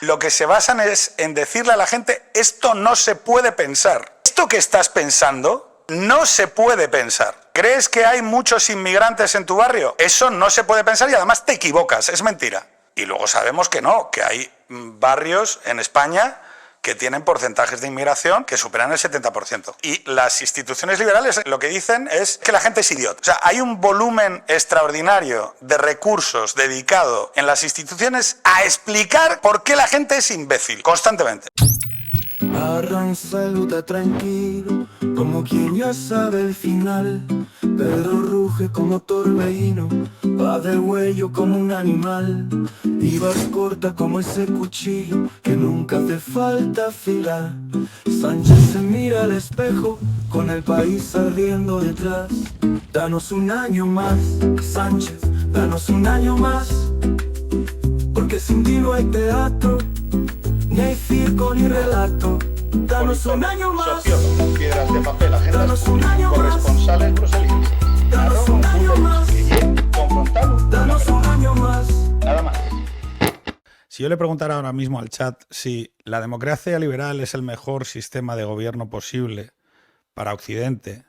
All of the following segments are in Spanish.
lo que se basan es en decirle a la gente, esto no se puede pensar. Esto que estás pensando no se puede pensar. ¿Crees que hay muchos inmigrantes en tu barrio? Eso no se puede pensar y además te equivocas, es mentira. Y luego sabemos que no, que hay barrios en España que tienen porcentajes de inmigración que superan el 70%. Y las instituciones liberales lo que dicen es que la gente es idiota. O sea, hay un volumen extraordinario de recursos dedicado en las instituciones a explicar por qué la gente es imbécil, constantemente. Arranza tranquilo, como quien ya sabe el final. Pedro ruge como torbellino, va de huello como un animal. Y vas corta como ese cuchillo que nunca hace falta afilar. Sánchez se mira al espejo, con el país ardiendo detrás. Danos un año más, Sánchez, danos un año más. Porque sin ti no hay teatro, ni hay circo ni relato. Danos un año más. Sociólogos, piedras de papel, agendas Danos un año más. corresponsales bruselinos. Danos un año más. Confrontado. Danos un año más. Nada más. Si yo le preguntara ahora mismo al chat si la democracia liberal es el mejor sistema de gobierno posible para Occidente,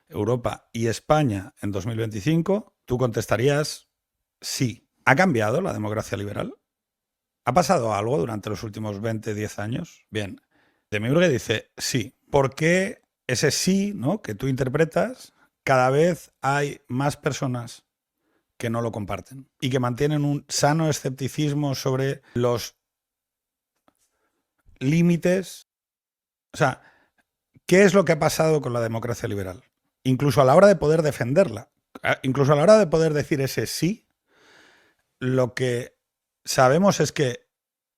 Europa y España en 2025, tú contestarías sí. ¿Ha cambiado la democracia liberal? ¿Ha pasado algo durante los últimos 20, 10 años? Bien. Demiurge dice sí. ¿Por qué ese sí, ¿no?, que tú interpretas, cada vez hay más personas que no lo comparten y que mantienen un sano escepticismo sobre los límites? O sea, ¿qué es lo que ha pasado con la democracia liberal? Incluso a la hora de poder defenderla, incluso a la hora de poder decir ese sí, lo que sabemos es que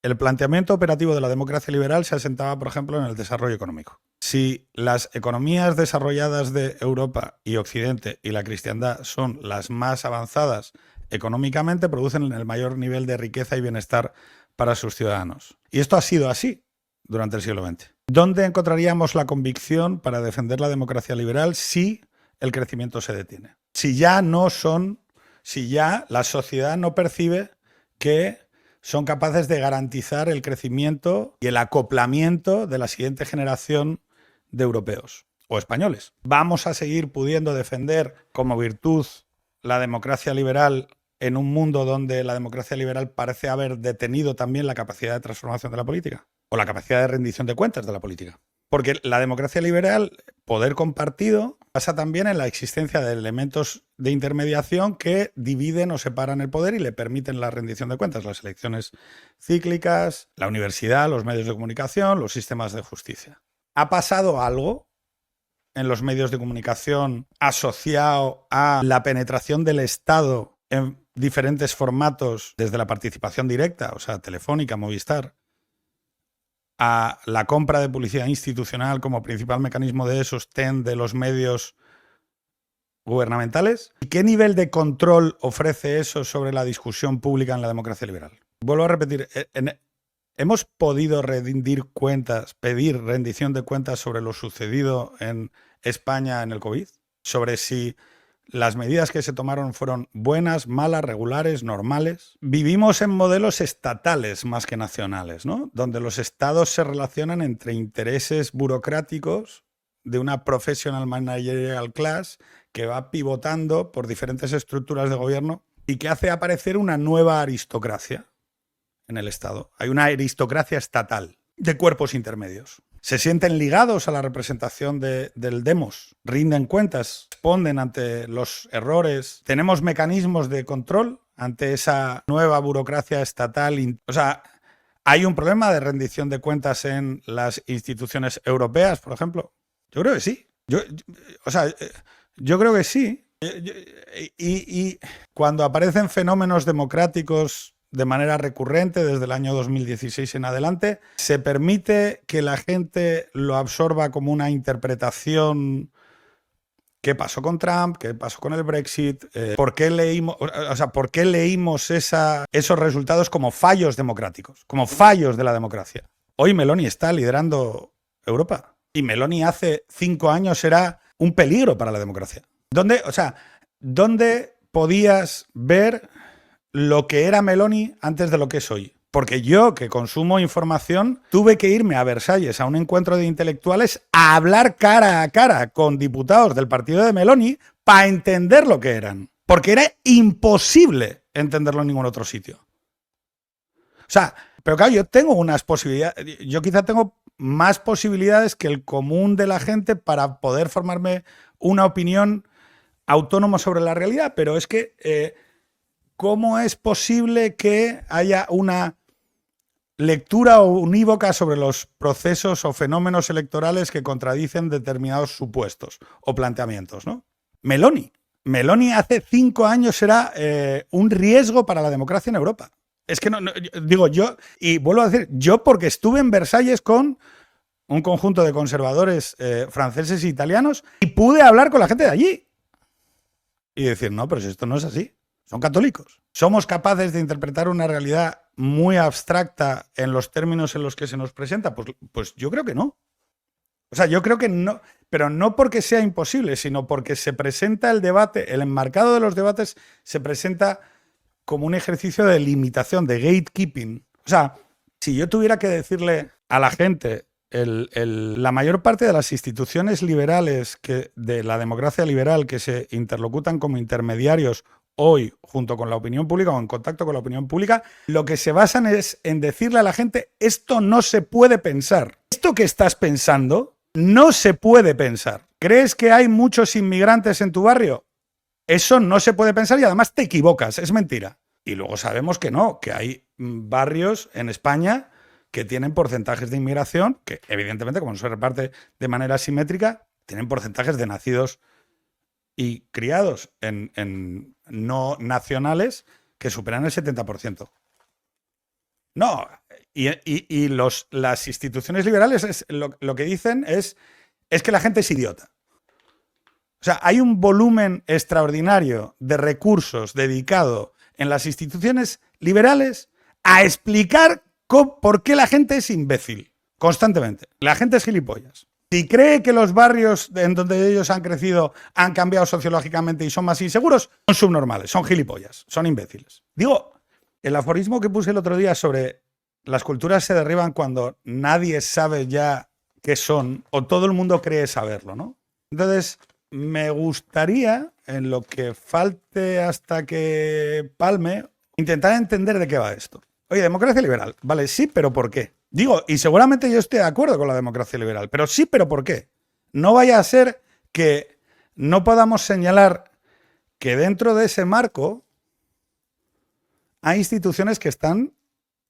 el planteamiento operativo de la democracia liberal se asentaba, por ejemplo, en el desarrollo económico. Si las economías desarrolladas de Europa y Occidente y la cristiandad son las más avanzadas económicamente, producen el mayor nivel de riqueza y bienestar para sus ciudadanos. Y esto ha sido así durante el siglo XX. ¿Dónde encontraríamos la convicción para defender la democracia liberal si el crecimiento se detiene? Si ya la sociedad no percibe que son capaces de garantizar el crecimiento y el acoplamiento de la siguiente generación de europeos o españoles. ¿Vamos a seguir pudiendo defender como virtud la democracia liberal en un mundo donde la democracia liberal parece haber detenido también la capacidad de transformación de la política o la capacidad de rendición de cuentas de la política? Porque la democracia liberal, poder compartido, pasa también en la existencia de elementos de intermediación que dividen o separan el poder y le permiten la rendición de cuentas. Las elecciones cíclicas, la universidad, los medios de comunicación, los sistemas de justicia. ¿Ha pasado algo en los medios de comunicación asociado a la penetración del Estado en diferentes formatos, desde la participación directa, o sea, Telefónica, Movistar, a la compra de publicidad institucional como principal mecanismo de sostén de los medios gubernamentales? ¿Y qué nivel de control ofrece eso sobre la discusión pública en la democracia liberal? Vuelvo a repetir, ¿hemos podido rendir cuentas, pedir rendición de cuentas sobre lo sucedido en España en el COVID? Sobre si las medidas que se tomaron fueron buenas, malas, regulares, normales. Vivimos en modelos estatales más que nacionales, ¿no? Donde los estados se relacionan entre intereses burocráticos de una professional managerial class que va pivotando por diferentes estructuras de gobierno y que hace aparecer una nueva aristocracia en el Estado. Hay una aristocracia estatal de cuerpos intermedios. Se sienten ligados a la representación del demos, rinden cuentas, responden ante los errores. Tenemos mecanismos de control ante esa nueva burocracia estatal. O sea, ¿hay un problema de rendición de cuentas en las instituciones europeas, por ejemplo? Yo creo que sí. Yo creo que sí. Y cuando aparecen fenómenos democráticos de manera recurrente desde el año 2016 en adelante, se permite que la gente lo absorba como una interpretación. ¿Qué pasó con Trump? ¿Qué pasó con el Brexit? ¿Por qué leímos esos resultados como fallos democráticos, como fallos de la democracia? Hoy Meloni está liderando Europa y Meloni hace 5 años era un peligro para la democracia. ¿Dónde podías ver lo que era Meloni antes de lo que es hoy? Porque yo, que consumo información, tuve que irme a Versalles a un encuentro de intelectuales a hablar cara a cara con diputados del partido de Meloni para entender lo que eran. Porque era imposible entenderlo en ningún otro sitio. O sea, pero claro, yo tengo unas posibilidades, yo quizá tengo más posibilidades que el común de la gente para poder formarme una opinión autónoma sobre la realidad, pero es que ¿cómo es posible que haya una lectura unívoca sobre los procesos o fenómenos electorales que contradicen determinados supuestos o planteamientos, ¿no? Meloni hace 5 años era un riesgo para la democracia en Europa. Es que digo yo, y vuelvo a decir, yo porque estuve en Versalles con un conjunto de conservadores franceses e italianos y pude hablar con la gente de allí y decir, no, pero si esto no es así, son católicos. ¿Somos capaces de interpretar una realidad muy abstracta en los términos en los que se nos presenta? Pues yo creo que no. O sea, yo creo que no, pero no porque sea imposible, sino porque se presenta el debate, el enmarcado de los debates se presenta como un ejercicio de limitación, de gatekeeping. O sea, si yo tuviera que decirle a la gente, la mayor parte de las instituciones liberales de la democracia liberal que se interlocutan como intermediarios hoy junto con la opinión pública o en contacto con la opinión pública, lo que se basan es en decirle a la gente, esto no se puede pensar. Esto que estás pensando no se puede pensar. ¿Crees que hay muchos inmigrantes en tu barrio? Eso no se puede pensar y además te equivocas, es mentira. Y luego sabemos que no, que hay barrios en España que tienen porcentajes de inmigración que evidentemente, como no se reparte de manera simétrica, tienen porcentajes de nacidos y criados en no nacionales que superan el 70%. No, y las instituciones liberales lo que dicen es que la gente es idiota. O sea, hay un volumen extraordinario de recursos dedicado en las instituciones liberales a explicar por qué la gente es imbécil, constantemente. La gente es gilipollas. Si cree que los barrios en donde ellos han crecido han cambiado sociológicamente y son más inseguros, son subnormales, son gilipollas, son imbéciles. Digo, el aforismo que puse el otro día sobre las culturas se derriban cuando nadie sabe ya qué son o todo el mundo cree saberlo, ¿no? Entonces, me gustaría, en lo que falte hasta que palme, intentar entender de qué va esto. Oye, democracia liberal, vale, sí, pero ¿por qué? Digo, y seguramente yo estoy de acuerdo con la democracia liberal, pero sí, pero ¿por qué? No vaya a ser que no podamos señalar que dentro de ese marco hay instituciones que están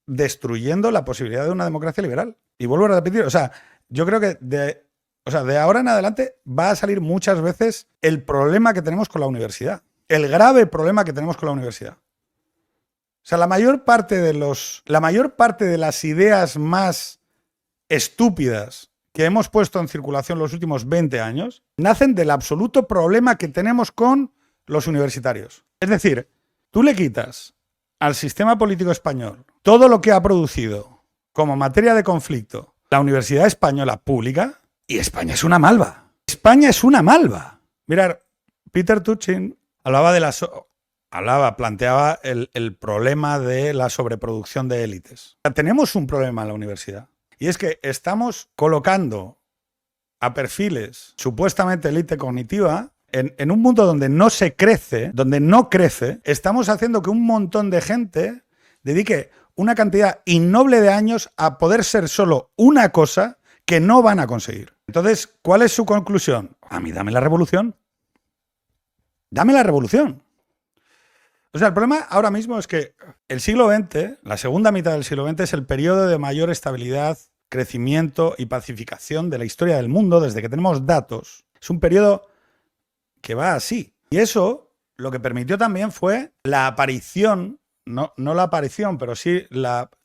destruyendo la posibilidad de una democracia liberal. Y vuelvo a repetir, o sea, yo creo que de ahora en adelante va a salir muchas veces el problema que tenemos con la universidad, el grave problema que tenemos con la universidad. O sea, la mayor parte de las ideas más estúpidas que hemos puesto en circulación los últimos 20 años nacen del absoluto problema que tenemos con los universitarios. Es decir, tú le quitas al sistema político español todo lo que ha producido como materia de conflicto la Universidad Española Pública y España es una malva. España es una malva. Mirad, Peter Tuchin planteaba el problema de la sobreproducción de élites. Tenemos un problema en la universidad y es que estamos colocando a perfiles supuestamente élite cognitiva en un mundo donde no crece, estamos haciendo que un montón de gente dedique una cantidad innoble de años a poder ser solo una cosa que no van a conseguir. Entonces, ¿cuál es su conclusión? A mí dame la revolución. Dame la revolución. O sea, el problema ahora mismo es que el siglo XX, la segunda mitad del siglo XX, es el periodo de mayor estabilidad, crecimiento y pacificación de la historia del mundo desde que tenemos datos. Es un periodo que va así. Y eso lo que permitió también fue la aparición, no la aparición, pero sí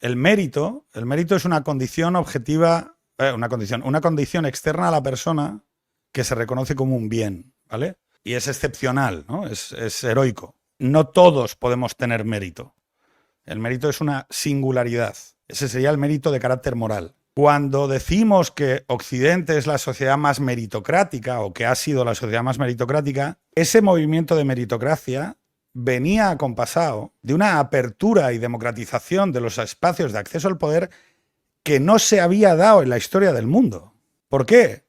el mérito. El mérito es una condición objetiva, una condición externa a la persona que se reconoce como un bien, ¿vale? Y es excepcional, ¿no? Es heroico. No todos podemos tener mérito. El mérito es una singularidad. Ese sería el mérito de carácter moral. Cuando decimos que Occidente es la sociedad más meritocrática o que ha sido la sociedad más meritocrática, ese movimiento de meritocracia venía acompasado de una apertura y democratización de los espacios de acceso al poder que no se había dado en la historia del mundo. ¿Por qué?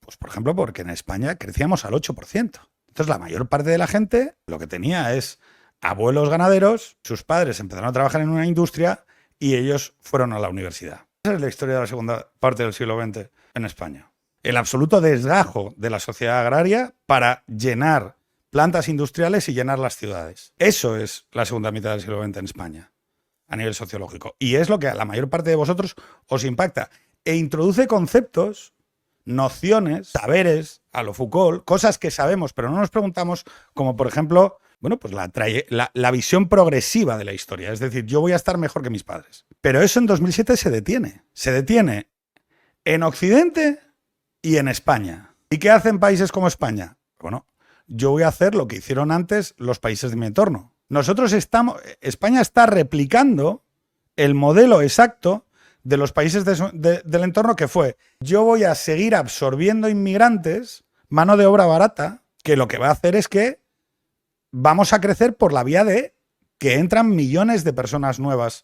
Pues, por ejemplo, porque en España crecíamos al 8%. Entonces, la mayor parte de la gente lo que tenía es abuelos ganaderos, sus padres empezaron a trabajar en una industria y ellos fueron a la universidad. Esa es la historia de la segunda parte del siglo XX en España. El absoluto desgajo de la sociedad agraria para llenar plantas industriales y llenar las ciudades. Eso es la segunda mitad del siglo XX en España, a nivel sociológico. Y es lo que a la mayor parte de vosotros os impacta. E introduce conceptos, nociones, saberes, a lo Foucault, cosas que sabemos pero no nos preguntamos, como por ejemplo, bueno, pues la visión progresiva de la historia. Es decir, yo voy a estar mejor que mis padres. Pero eso en 2007 se detiene. Se detiene en Occidente y en España. ¿Y qué hacen países como España? Bueno, yo voy a hacer lo que hicieron antes los países de mi entorno. España está replicando el modelo exacto de los países del entorno, que fue: yo voy a seguir absorbiendo inmigrantes, mano de obra barata, que lo que va a hacer es que vamos a crecer por la vía de que entran millones de personas nuevas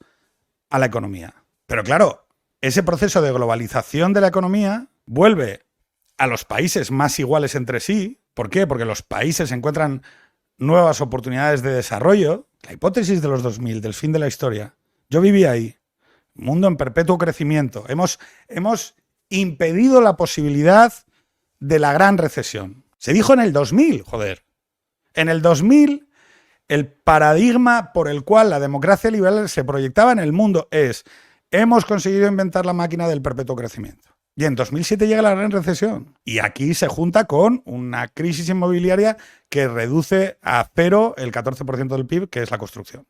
a la economía. Pero claro, ese proceso de globalización de la economía vuelve a los países más iguales entre sí. ¿Por qué? Porque los países encuentran nuevas oportunidades de desarrollo. La hipótesis de los 2000, del fin de la historia. Yo viví ahí. Mundo en perpetuo crecimiento. Hemos impedido la posibilidad de la gran recesión. Se dijo en el 2000, joder. En el 2000, el paradigma por el cual la democracia liberal se proyectaba en el mundo es: hemos conseguido inventar la máquina del perpetuo crecimiento. Y en 2007 llega la gran recesión. Y aquí se junta con una crisis inmobiliaria que reduce a cero el 14% del PIB, que es la construcción.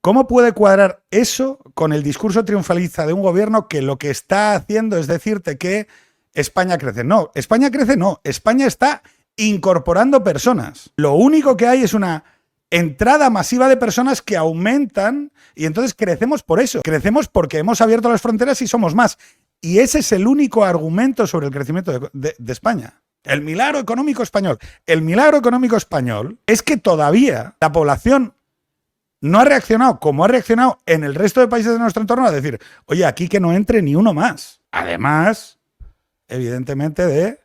¿Cómo puede cuadrar eso con el discurso triunfalista de un gobierno que lo que está haciendo es decirte que España crece? No, España crece no. España está incorporando personas. Lo único que hay es una entrada masiva de personas que aumentan y entonces crecemos por eso. Crecemos porque hemos abierto las fronteras y somos más. Y ese es el único argumento sobre el crecimiento de España. El milagro económico español. El milagro económico español es que todavía la población no ha reaccionado como ha reaccionado en el resto de países de nuestro entorno a decir: oye, aquí que no entre ni uno más. Además, evidentemente, de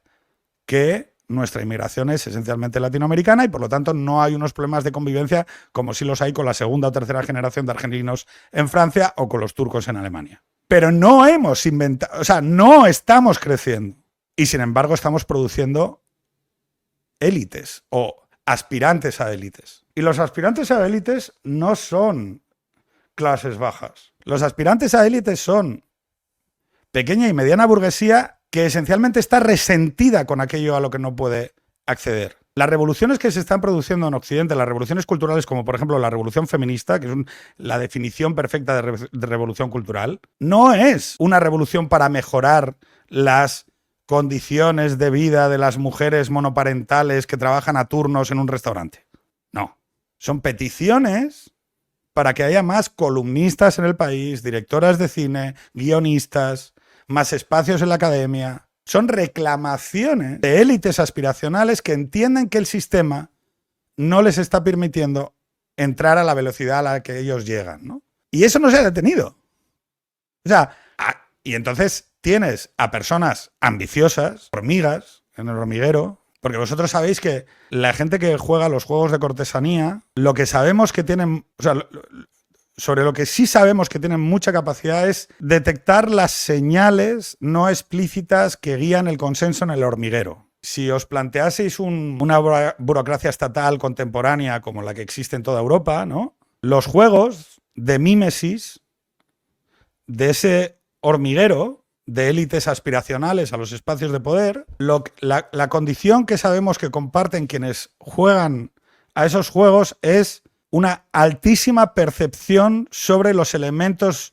que nuestra inmigración es esencialmente latinoamericana y por lo tanto no hay unos problemas de convivencia como sí los hay con la segunda o tercera generación de argentinos en Francia o con los turcos en Alemania. Pero no hemos inventado, o sea, no estamos creciendo. Y sin embargo estamos produciendo élites o aspirantes a élites. Y los aspirantes a élites no son clases bajas. Los aspirantes a élites son pequeña y mediana burguesía que esencialmente está resentida con aquello a lo que no puede acceder. Las revoluciones que se están produciendo en Occidente, las revoluciones culturales, como por ejemplo la revolución feminista, que es la definición perfecta de revolución cultural, no es una revolución para mejorar las condiciones de vida de las mujeres monoparentales que trabajan a turnos en un restaurante. No. Son peticiones para que haya más columnistas en el país, directoras de cine, guionistas, más espacios en la academia. Son reclamaciones de élites aspiracionales que entienden que el sistema no les está permitiendo entrar a la velocidad a la que ellos llegan, ¿no? Y eso no se ha detenido. O sea, y entonces tienes a personas ambiciosas, hormigas, en el hormiguero, porque vosotros sabéis que la gente que juega los juegos de cortesanía, lo que sabemos que tienen, o sea, sobre lo que sí sabemos que tienen mucha capacidad es detectar las señales no explícitas que guían el consenso en el hormiguero. Si os planteaseis una burocracia estatal contemporánea como la que existe en toda Europa, ¿no? Los juegos de mímesis de ese hormiguero de élites aspiracionales a los espacios de poder, la condición que sabemos que comparten quienes juegan a esos juegos es una altísima percepción sobre los elementos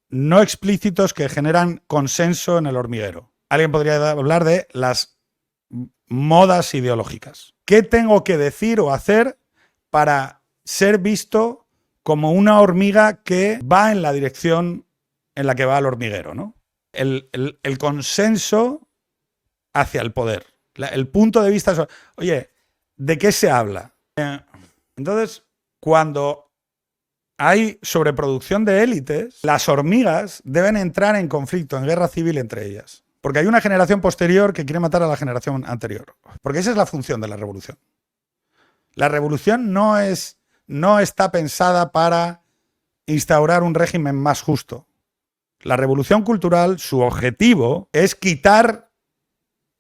no explícitos que generan consenso en el hormiguero. Alguien podría hablar de las modas ideológicas. ¿Qué tengo que decir o hacer para ser visto como una hormiga que va en la dirección en la que va el hormiguero, ¿no? El consenso hacia el poder. El punto de vista... Oye, ¿de qué se habla Entonces, cuando hay sobreproducción de élites, las hormigas deben entrar en conflicto, en guerra civil entre ellas. Porque hay una generación posterior que quiere matar a la generación anterior. Porque esa es la función de la revolución. La revolución no está pensada para instaurar un régimen más justo. La revolución cultural, su objetivo es quitar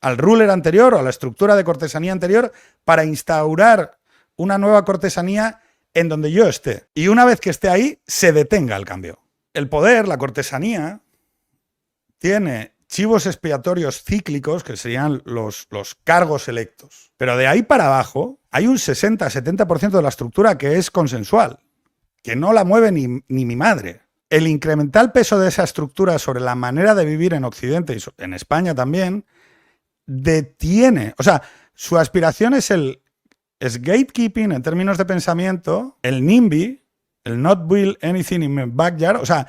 al ruler anterior o a la estructura de cortesanía anterior para instaurar una nueva cortesanía en donde yo esté. Y una vez que esté ahí, se detenga el cambio. El poder, la cortesanía, tiene chivos expiatorios cíclicos, que serían los cargos electos. Pero de ahí para abajo hay un 60-70% de la estructura que es consensual, que no la mueve ni mi madre. El incrementar el peso de esa estructura sobre la manera de vivir en Occidente y en España también detiene, o sea, su aspiración es gatekeeping en términos de pensamiento, el NIMBY, el not build anything in my backyard, o sea,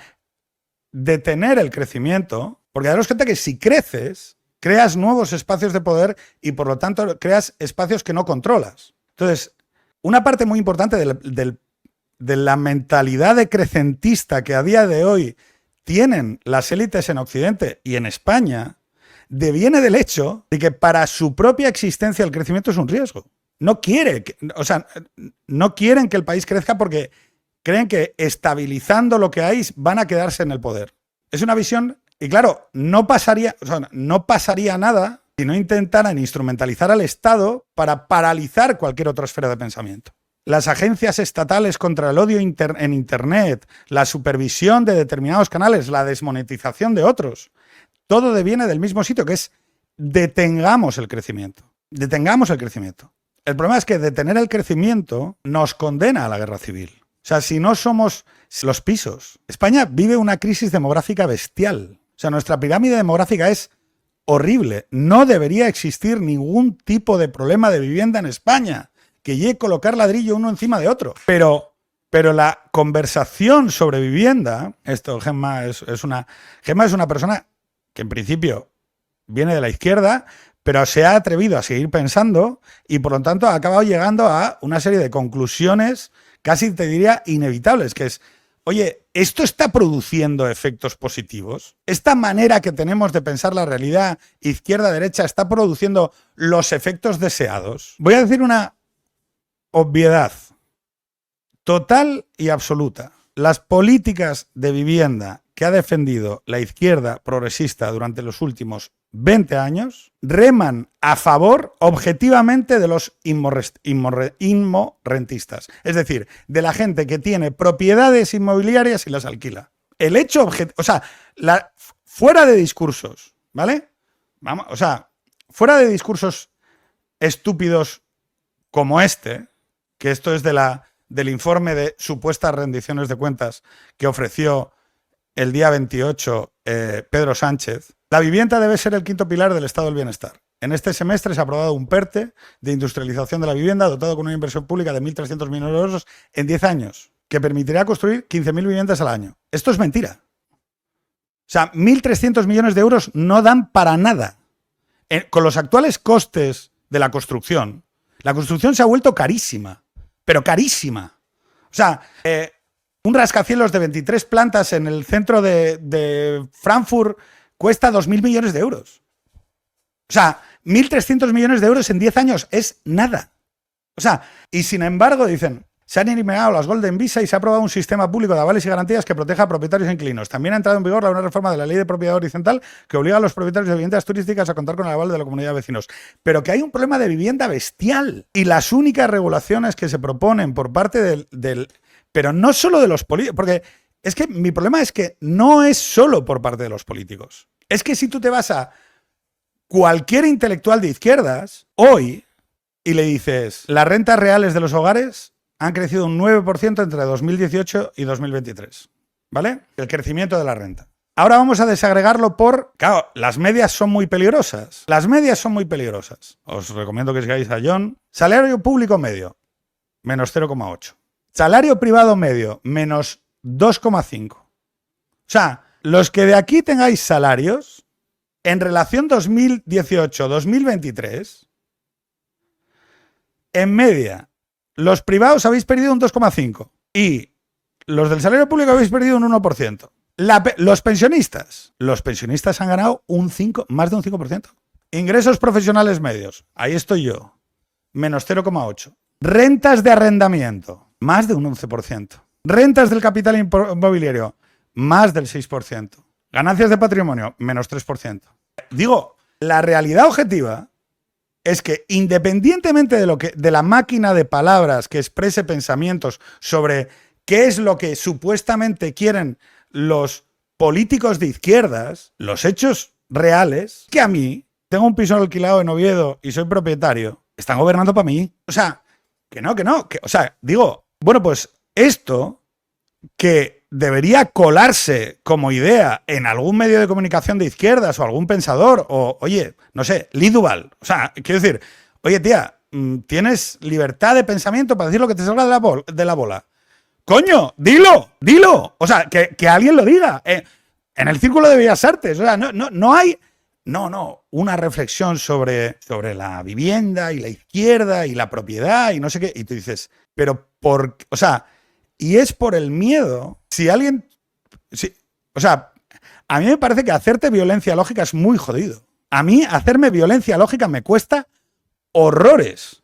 detener el crecimiento, porque daros cuenta que si creces, creas nuevos espacios de poder y por lo tanto creas espacios que no controlas. Entonces, una parte muy importante de la mentalidad decrecentista que a día de hoy tienen las élites en Occidente y en España deviene del hecho de que para su propia existencia el crecimiento es un riesgo. No quieren que el país crezca porque creen que estabilizando lo que hay van a quedarse en el poder. Es una visión, y claro, no pasaría nada si no intentaran instrumentalizar al Estado para paralizar cualquier otra esfera de pensamiento. Las agencias estatales contra el odio en Internet, la supervisión de determinados canales, la desmonetización de otros, todo deviene del mismo sitio, que es detengamos el crecimiento. Detengamos el crecimiento. El problema es que detener el crecimiento nos condena a la guerra civil. O sea, si no somos los pisos. España vive una crisis demográfica bestial. O sea, nuestra pirámide demográfica es horrible. No debería existir ningún tipo de problema de vivienda en España, que llegue a colocar ladrillo uno encima de otro. Pero la conversación sobre vivienda, Gemma es una persona que en principio viene de la izquierda, pero se ha atrevido a seguir pensando y por lo tanto ha acabado llegando a una serie de conclusiones casi te diría inevitables, que es, oye, ¿esto está produciendo efectos positivos? ¿Esta manera que tenemos de pensar la realidad izquierda-derecha está produciendo los efectos deseados? Voy a decir una obviedad total y absoluta. Las políticas de vivienda que ha defendido la izquierda progresista durante los últimos 20 años reman a favor objetivamente de los inmorrentistas. Es decir, de la gente que tiene propiedades inmobiliarias y las alquila. El hecho fuera de discursos, ¿vale? Fuera de discursos estúpidos como que esto es del informe de supuestas rendiciones de cuentas que ofreció el día 28 Pedro Sánchez. La vivienda debe ser el quinto pilar del estado del bienestar. En este semestre se ha aprobado un PERTE de industrialización de la vivienda dotado con una inversión pública de 1.300 millones de euros en 10 años, que permitirá construir 15.000 viviendas al año. Esto es mentira. O sea, 1.300 millones de euros no dan para nada. Con los actuales costes de la construcción se ha vuelto carísima, pero carísima. O sea, un rascacielos de 23 plantas en el centro de Frankfurt cuesta 2.000 millones de euros. O sea, 1.300 millones de euros en 10 años es nada. O sea, y sin embargo dicen, se han eliminado las Golden Visa y se ha aprobado un sistema público de avales y garantías que proteja a propietarios e inquilinos. También ha entrado en vigor una reforma de la ley de propiedad horizontal que obliga a los propietarios de viviendas turísticas a contar con el aval de la comunidad de vecinos. Pero que hay un problema de vivienda bestial. Y las únicas regulaciones que se proponen por parte pero no solo de los políticos, porque es que mi problema es que no es solo por parte de los políticos. Es que si tú te vas a cualquier intelectual de izquierdas hoy y le dices las rentas reales de los hogares han crecido un 9% entre 2018 y 2023, ¿vale? El crecimiento de la renta. Ahora vamos a desagregarlo claro, las medias son muy peligrosas. Las medias son muy peligrosas. Os recomiendo que sigáis a John. Salario público medio, menos 0,8. Salario privado medio, menos 2,5. O sea, los que de aquí tengáis salarios, en relación 2018-2023, en media, los privados habéis perdido un 2,5% y los del salario público habéis perdido un 1%. Los pensionistas han ganado más de un 5%. Ingresos profesionales medios, ahí estoy yo, menos 0,8%. Rentas de arrendamiento, más de un 11%. Rentas del capital inmobiliario, más del 6%. Ganancias de patrimonio, menos 3%. Digo, la realidad objetiva es que independientemente de la máquina de palabras que exprese pensamientos sobre qué es lo que supuestamente quieren los políticos de izquierdas, los hechos reales, que a mí, tengo un piso alquilado en Oviedo y soy propietario, están gobernando para mí. O sea, digo, bueno, pues esto que debería colarse como idea en algún medio de comunicación de izquierdas o algún pensador, o, oye, no sé, Lidubal. O sea, quiero decir, oye, tía, tienes libertad de pensamiento para decir lo que te salga de la bola. ¡Coño! ¡Dilo! O sea, que alguien lo diga. En el Círculo de Bellas Artes. O sea, no hay una reflexión sobre la vivienda y la izquierda y la propiedad y no sé qué. Y tú dices, pero o sea, y es por el miedo. O sea, a mí me parece que hacerte violencia lógica es muy jodido. A mí hacerme violencia lógica me cuesta horrores.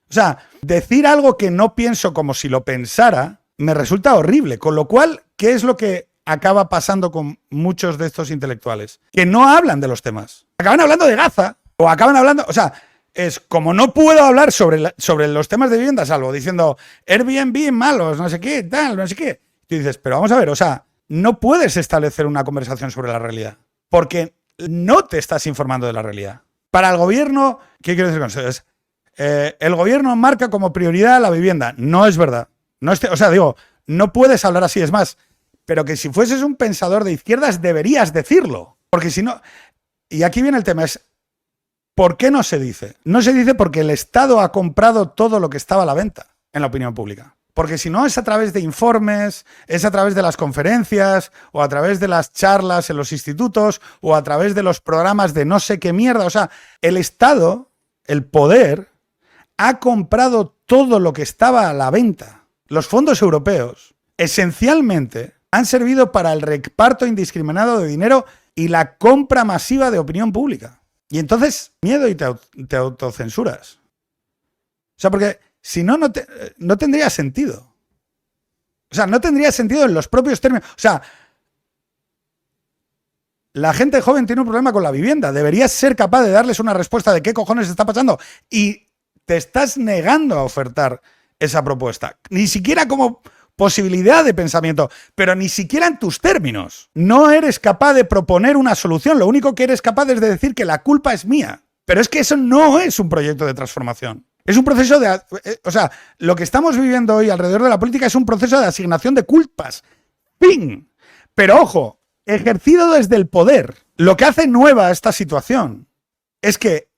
O sea, decir algo que no pienso como si lo pensara me resulta horrible. Con lo cual, ¿qué es lo que acaba pasando con muchos de estos intelectuales? Que no hablan de los temas. Acaban hablando de Gaza o acaban hablando... O sea, es como no puedo hablar sobre los temas de vivienda, salvo diciendo Airbnb malos, no sé qué, tal, no sé qué. Tú dices, pero vamos a ver, o sea, no puedes establecer una conversación sobre la realidad porque no te estás informando de la realidad. Para el gobierno, ¿qué quiero decir con eso? El gobierno marca como prioridad la vivienda. No es verdad. O sea, digo, no puedes hablar así. Es más, pero que si fueses un pensador de izquierdas deberías decirlo. Porque si no... Y aquí viene el tema, es ¿por qué no se dice? No se dice porque el Estado ha comprado todo lo que estaba a la venta en la opinión pública. Porque si no es a través de informes, es a través de las conferencias o a través de las charlas en los institutos o a través de los programas de no sé qué mierda. O sea, el Estado, el poder, ha comprado todo lo que estaba a la venta. Los fondos europeos, esencialmente, han servido para el reparto indiscriminado de dinero y la compra masiva de opinión pública. Y entonces, miedo y te autocensuras. O sea, porque si no, no tendría sentido. O sea, no tendría sentido en los propios términos. O sea, la gente joven tiene un problema con la vivienda. Deberías ser capaz de darles una respuesta de qué cojones está pasando. Y te estás negando a ofertar esa propuesta. Ni siquiera como posibilidad de pensamiento, pero ni siquiera en tus términos. No eres capaz de proponer una solución. Lo único que eres capaz es de decir que la culpa es mía. Pero es que eso no es un proyecto de transformación. Es un proceso de... O sea, lo que estamos viviendo hoy alrededor de la política es un proceso de asignación de culpas. ¡Ping! Pero ojo, ejercido desde el poder. Lo que hace nueva esta situación es que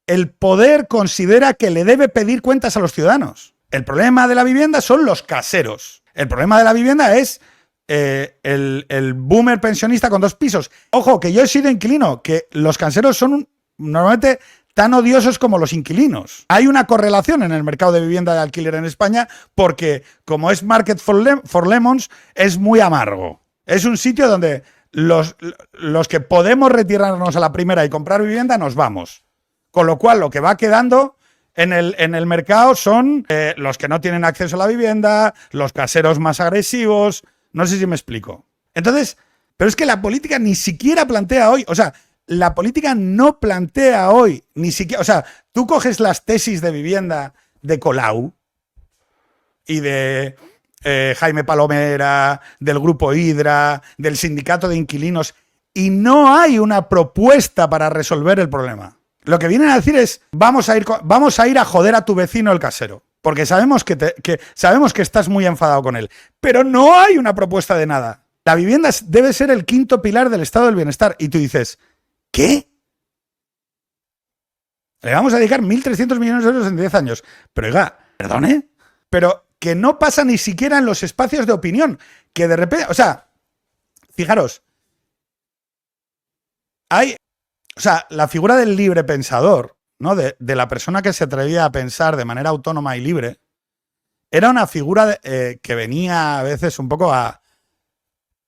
el poder considera que le debe pedir cuentas a los ciudadanos. El problema de la vivienda son los caseros. El problema de la vivienda es el boomer pensionista con 2 pisos. Ojo, que yo he sido inquilino, que los caseros son normalmente tan odiosos como los inquilinos. Hay una correlación en el mercado de vivienda de alquiler en España porque, como es Market for Lemons, es muy amargo. Es un sitio donde los que podemos retirarnos a la primera y comprar vivienda nos vamos. Con lo cual, lo que va quedando en el mercado son los que no tienen acceso a la vivienda, los caseros más agresivos. No sé si me explico. Entonces, pero es que la política ni siquiera plantea hoy, o sea, la política no plantea hoy ni siquiera, o sea, tú coges las tesis de vivienda de Colau y de Jaime Palomera, del Grupo Hidra, del Sindicato de Inquilinos, y no hay una propuesta para resolver el problema. Lo que vienen a decir es, vamos a ir a joder a tu vecino el casero, porque sabemos sabemos que estás muy enfadado con él, pero no hay una propuesta de nada. La vivienda debe ser el 5º pilar del estado del bienestar, y tú dices, ¿qué? Le vamos a dedicar 1.300 millones de euros en 10 años. Pero oiga, ¿perdone? Pero que no pasa ni siquiera en los espacios de opinión, que de repente, o sea, fijaros, o sea, la figura del libre pensador ¿no? De la persona que se atrevía a pensar de manera autónoma y libre, era una figura que venía a veces un poco a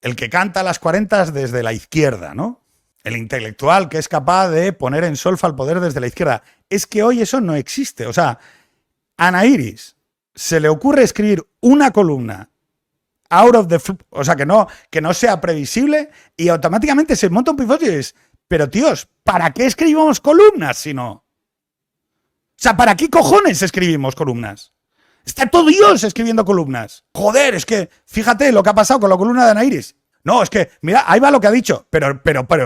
el que canta las 40 desde la izquierda, ¿no? El intelectual que es capaz de poner en solfa el poder desde la izquierda. Es que hoy eso no existe. O sea, a Ana Iris se le ocurre escribir una columna out of the... O sea, que no sea previsible y automáticamente se monta un pifostio y dices, pero tíos, ¿para qué escribimos columnas si no? O sea, ¿para qué cojones escribimos columnas? Está todo Dios escribiendo columnas. Joder, es que fíjate lo que ha pasado con la columna de Ana Iris. No, es que, mira, ahí va lo que ha dicho. Pero,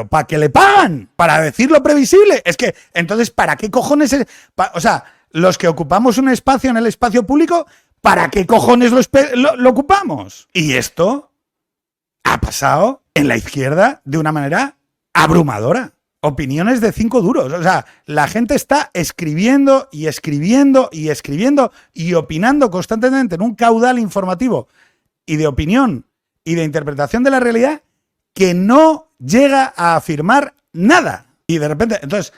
¿para qué le pagan? ¿Para decir lo previsible? Es que, entonces, ¿para qué cojones? O sea, los que ocupamos un espacio en el espacio público, ¿para qué cojones lo ocupamos? Y esto ha pasado en la izquierda de una manera abrumadora. Opiniones de 5 duros. O sea, la gente está escribiendo y escribiendo y escribiendo y opinando constantemente en un caudal informativo y de opinión y de interpretación de la realidad que no llega a afirmar nada. Y de repente, entonces,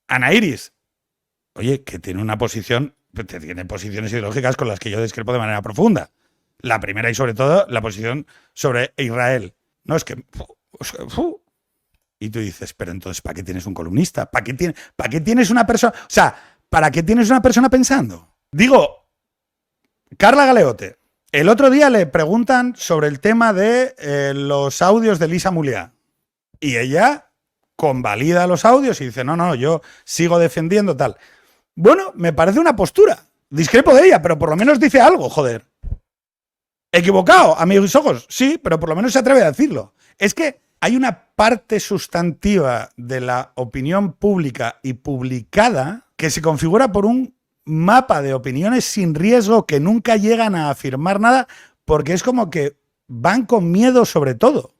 Ana Iris, oye, que tiene una posición, tiene posiciones ideológicas con las que yo discrepo de manera profunda. La primera y sobre todo, la posición sobre Israel. No, es que... Y tú dices, pero entonces, ¿para qué tienes un columnista? ¿Para qué tienes una persona? O sea, ¿para qué tienes una persona pensando? Digo, Carla Galeote. El otro día le preguntan sobre el tema de los audios de Lisa Muliá. Y ella convalida los audios y dice, no, yo sigo defendiendo tal. Bueno, me parece una postura. Discrepo de ella, pero por lo menos dice algo, joder. Equivocado, a mis ojos, sí, pero por lo menos se atreve a decirlo. Es que hay una parte sustantiva de la opinión pública y publicada que se configura por un mapa de opiniones sin riesgo que nunca llegan a afirmar nada porque es como que van con miedo sobre todo.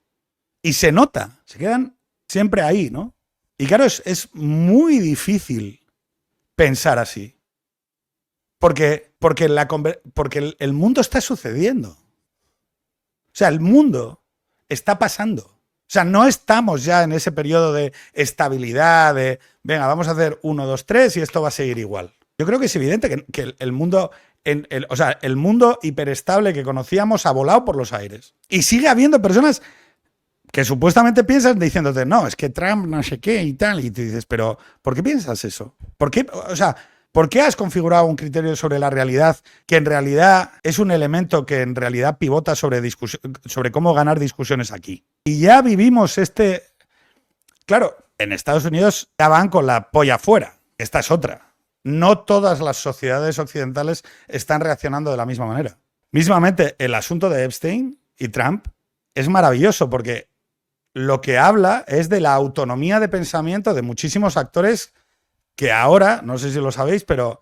Y se nota, se quedan siempre ahí, ¿no? Y claro, es muy difícil pensar así. Porque el mundo está sucediendo. O sea, el mundo está pasando. O sea, no estamos ya en ese periodo de estabilidad, de, venga, vamos a hacer 1, 2, 3 y esto va a seguir igual. Yo creo que es evidente que el mundo, el mundo hiperestable que conocíamos ha volado por los aires. Y sigue habiendo personas que supuestamente piensan diciéndote, no, es que Trump no sé qué y tal. Y tú dices, pero ¿por qué piensas eso? ¿Por qué? O sea, ¿por qué has configurado un criterio sobre la realidad que en realidad es un elemento que en realidad pivota sobre cómo ganar discusiones aquí? Y ya vivimos Claro, en Estados Unidos ya van con la polla fuera. Esta es otra. No todas las sociedades occidentales están reaccionando de la misma manera. Mismamente, el asunto de Epstein y Trump es maravilloso porque lo que habla es de la autonomía de pensamiento de muchísimos actores que ahora, no sé si lo sabéis, pero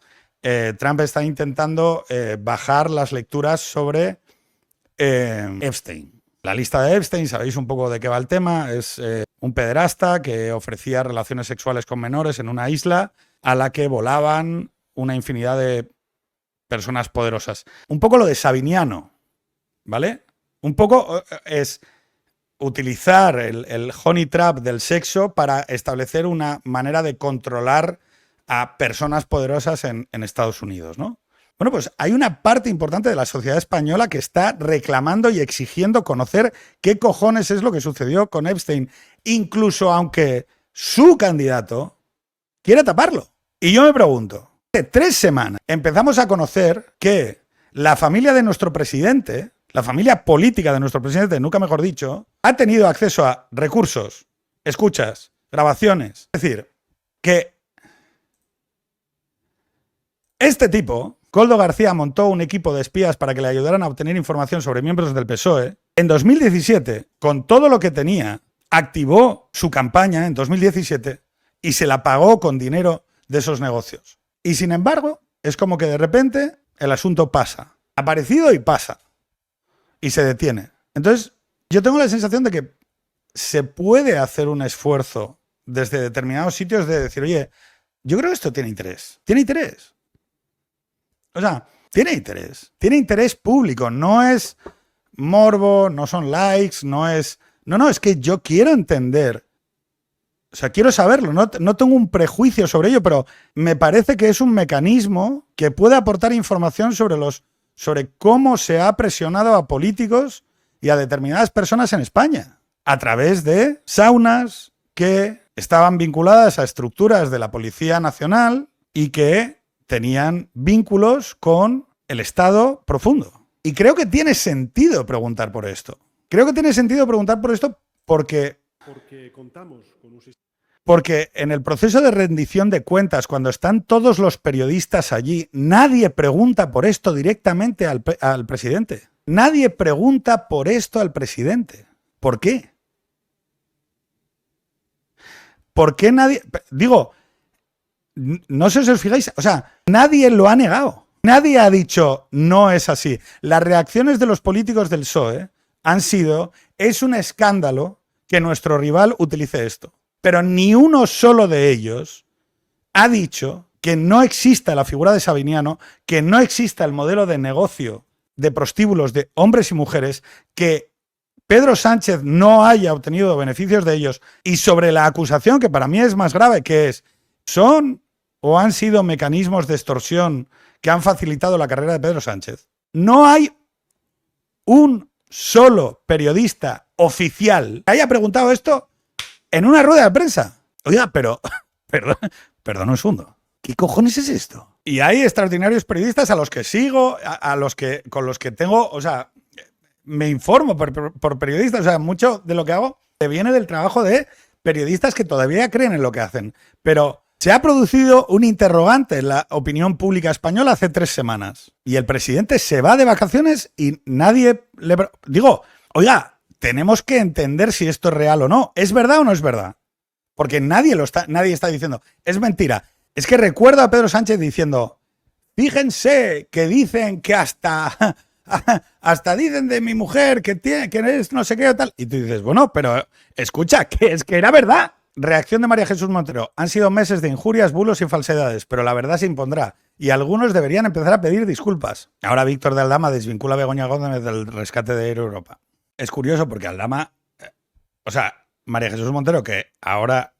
Trump está intentando bajar las lecturas sobre Epstein. La lista de Epstein, sabéis un poco de qué va el tema, es un pederasta que ofrecía relaciones sexuales con menores en una isla a la que volaban una infinidad de personas poderosas. Un poco lo de Sabiniano, ¿vale? Un poco es utilizar el honey trap del sexo para establecer una manera de controlar a personas poderosas en Estados Unidos, ¿no? Bueno, pues hay una parte importante de la sociedad española que está reclamando y exigiendo conocer qué cojones es lo que sucedió con Epstein, incluso aunque su candidato quiera taparlo. Y yo me pregunto, hace 3 semanas empezamos a conocer que la familia de nuestro presidente, la familia política de nuestro presidente, nunca mejor dicho, ha tenido acceso a recursos, escuchas, grabaciones. Es decir, que este tipo, Koldo García, montó un equipo de espías para que le ayudaran a obtener información sobre miembros del PSOE. En 2017, con todo lo que tenía, activó su campaña en 2017 y se la pagó con dinero de esos negocios. Y sin embargo, es como que de repente el asunto pasa. Ha aparecido y pasa. Y se detiene. Entonces, yo tengo la sensación de que se puede hacer un esfuerzo desde determinados sitios de decir, oye, yo creo que esto tiene interés. Tiene interés. O sea, tiene interés. Tiene interés público. No es morbo, no son likes, no es... No, es que yo quiero entender O sea, quiero saberlo, no tengo un prejuicio sobre ello, pero me parece que es un mecanismo que puede aportar información sobre cómo se ha presionado a políticos y a determinadas personas en España a través de saunas que estaban vinculadas a estructuras de la Policía Nacional y que tenían vínculos con el Estado profundo. Y creo que tiene sentido preguntar por esto. Creo que tiene sentido preguntar por esto porque contamos con un sistema. Porque en el proceso de rendición de cuentas, cuando están todos los periodistas allí, nadie pregunta por esto directamente al presidente. Nadie pregunta por esto al presidente. ¿Por qué? ¿Por qué nadie...? Digo, no sé si os fijáis, o sea, nadie lo ha negado. Nadie ha dicho, no es así. Las reacciones de los políticos del PSOE han sido, es un escándalo que nuestro rival utilice esto. Pero ni uno solo de ellos ha dicho que no exista la figura de Sabiniano, que no exista el modelo de negocio de prostíbulos de hombres y mujeres, que Pedro Sánchez no haya obtenido beneficios de ellos, y sobre la acusación, que para mí es más grave, que es, ¿son o han sido mecanismos de extorsión que han facilitado la carrera de Pedro Sánchez? No hay un solo periodista oficial que haya preguntado esto en una rueda de prensa. Oiga, pero, perdón un segundo, ¿qué cojones es esto? Y hay extraordinarios periodistas a los que sigo, con los que tengo, o sea, me informo por periodistas, o sea, mucho de lo que hago viene del trabajo de periodistas que todavía creen en lo que hacen. Pero se ha producido un interrogante en la opinión pública española hace 3 semanas. Y el presidente se va de vacaciones y nadie le... Digo, oiga, tenemos que entender si esto es real o no. ¿Es verdad o no es verdad? Porque nadie está diciendo, es mentira. Es que recuerdo a Pedro Sánchez diciendo, fíjense que dicen que hasta dicen de mi mujer que es no sé qué o tal. Y tú dices, bueno, pero escucha, que es que era verdad. Reacción de María Jesús Montero. Han sido meses de injurias, bulos y falsedades, pero la verdad se impondrá. Y algunos deberían empezar a pedir disculpas. Ahora Víctor de Aldama desvincula a Begoña Gómez del rescate de Air Europa. Es curioso porque Aldama, o sea, María Jesús Montero, que ahora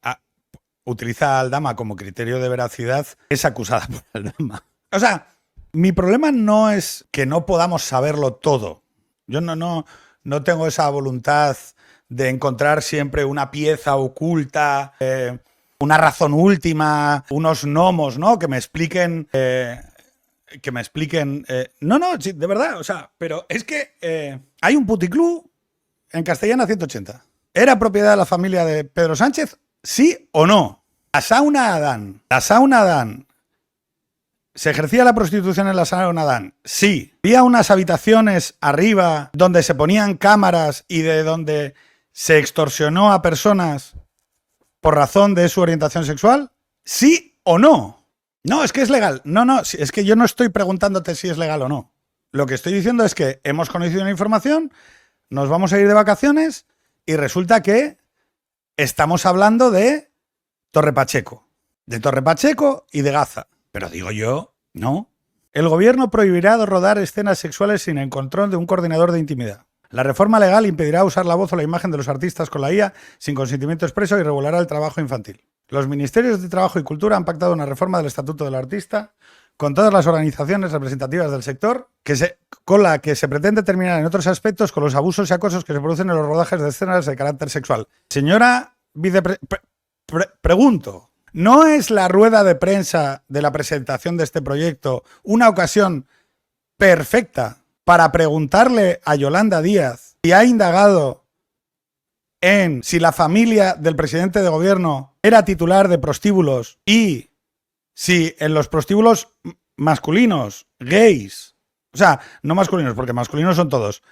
utiliza a Aldama como criterio de veracidad, es acusada por Aldama. O sea, mi problema no es que no podamos saberlo todo. Yo no tengo esa voluntad de encontrar siempre una pieza oculta, una razón última, unos gnomos, ¿no? Que me expliquen... sí, de verdad, o sea, pero es que hay un puticlub en Castellana 180. ¿Era propiedad de la familia de Pedro Sánchez? ¿Sí o no? La sauna Adán. ¿Se ejercía la prostitución en la sauna Adán? Sí. ¿Había unas habitaciones arriba donde se ponían cámaras y de donde se extorsionó a personas por razón de su orientación sexual? ¿Sí o no? No, es que es legal. No, es que yo no estoy preguntándote si es legal o no. Lo que estoy diciendo es que hemos conocido una información, nos vamos a ir de vacaciones y resulta que estamos hablando de Torre Pacheco. De Torre Pacheco y de Gaza. Pero digo yo, no. El gobierno prohibirá rodar escenas sexuales sin el control de un coordinador de intimidad. La reforma legal impedirá usar la voz o la imagen de los artistas con la IA sin consentimiento expreso y regulará el trabajo infantil. Los ministerios de Trabajo y Cultura han pactado una reforma del Estatuto del Artista con todas las organizaciones representativas del sector con la que se pretende terminar en otros aspectos con los abusos y acosos que se producen en los rodajes de escenas de carácter sexual. Señora pregunto, ¿no es la rueda de prensa de la presentación de este proyecto una ocasión perfecta para preguntarle a Yolanda Díaz si ha indagado en si la familia del presidente de gobierno era titular de prostíbulos y si en los prostíbulos masculinos, gays, o sea, no masculinos, porque masculinos son todos,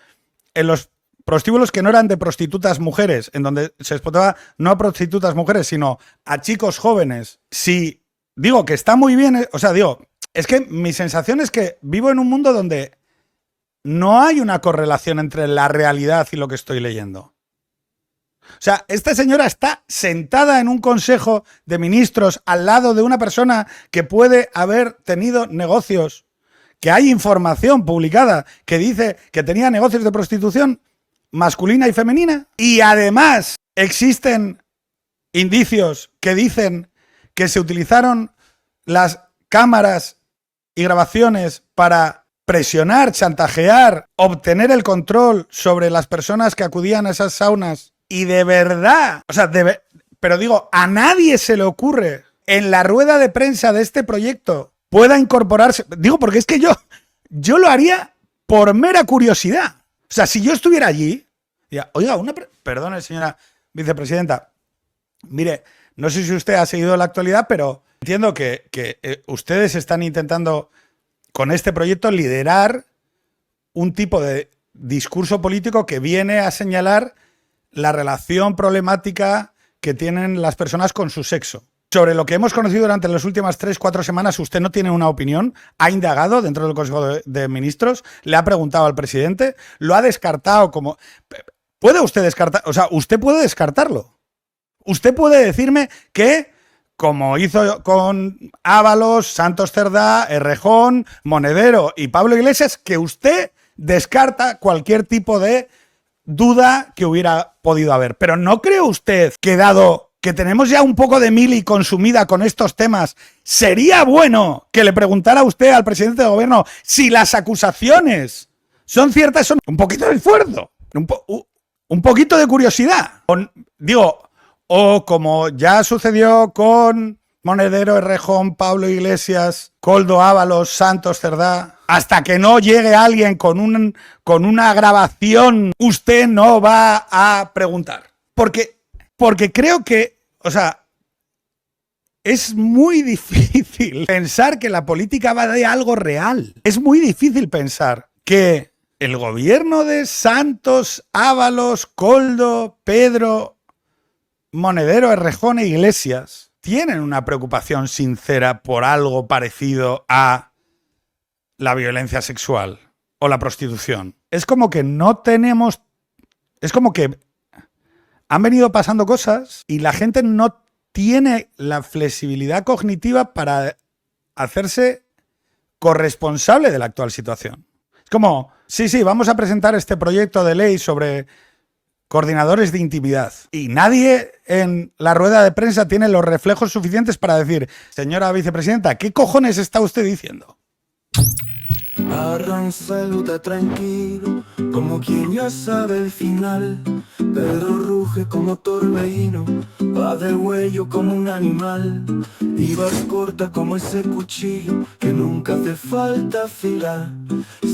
en los prostíbulos que no eran de prostitutas mujeres, en donde se explotaba no a prostitutas mujeres, sino a chicos jóvenes, si digo que está muy bien, o sea, digo, es que mi sensación es que vivo en un mundo donde no hay una correlación entre la realidad y lo que estoy leyendo. O sea, esta señora está sentada en un consejo de ministros al lado de una persona que puede haber tenido negocios, que hay información publicada que dice que tenía negocios de prostitución masculina y femenina, y además existen indicios que dicen que se utilizaron las cámaras y grabaciones para presionar, chantajear, obtener el control sobre las personas que acudían a esas saunas y de verdad, o sea, pero digo, a nadie se le ocurre en la rueda de prensa de este proyecto pueda incorporarse, digo, porque es que yo lo haría por mera curiosidad. O sea, si yo estuviera allí, diría, oiga, perdone, señora vicepresidenta, mire, no sé si usted ha seguido la actualidad, pero entiendo que ustedes están intentando con este proyecto liderar un tipo de discurso político que viene a señalar la relación problemática que tienen las personas con su sexo. Sobre lo que hemos conocido durante las últimas 3-4 semanas, ¿usted no tiene una opinión? ¿Ha indagado dentro del Consejo de Ministros? ¿Le ha preguntado al presidente? ¿Lo ha descartado como...? ¿Puede usted descartar? O sea, usted puede descartarlo. Usted puede decirme que, como hizo con Ábalos, Santos Cerdá, Errejón, Monedero y Pablo Iglesias, que usted descarta cualquier tipo de duda que hubiera podido haber. Pero ¿no cree usted que, dado que tenemos ya un poco de mili consumida con estos temas, sería bueno que le preguntara a usted al presidente del gobierno si las acusaciones son ciertas? Son un poquito de esfuerzo, un poquito de curiosidad. O como ya sucedió con Monedero, Errejón, Pablo Iglesias, Koldo, Ábalos, Santos Cerdá, hasta que no llegue alguien con una grabación, usted no va a preguntar. Porque creo que, o sea, es muy difícil pensar que la política va de algo real. Es muy difícil pensar que el gobierno de Santos, Ábalos, Koldo, Pedro, Monedero, Errejón e Iglesias tienen una preocupación sincera por algo parecido a la violencia sexual o la prostitución. Es como que no tenemos... Es como que han venido pasando cosas y la gente no tiene la flexibilidad cognitiva para hacerse corresponsable de la actual situación. Es como, sí, vamos a presentar este proyecto de ley sobre coordinadores de intimidad. Y nadie en la rueda de prensa tiene los reflejos suficientes para decir, señora vicepresidenta, ¿qué cojones está usted diciendo? Arranzaluta tranquilo, como quien ya sabe el final. Pedro ruge como torbellino, va de huello como un animal. Y vas corta como ese cuchillo que nunca hace falta afilar.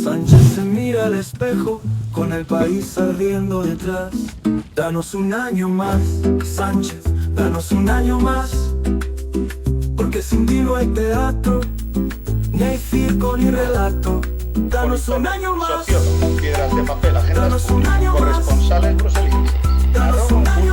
Sánchez se mira al espejo, con el país ardiendo detrás. Danos un año más, Sánchez, danos un año más. Porque sin ti no hay teatro, ni hay circo ni relato. Danos un año más. Piedras de papel, agendas danos un año más. corresponsales bruselienses. Danos un año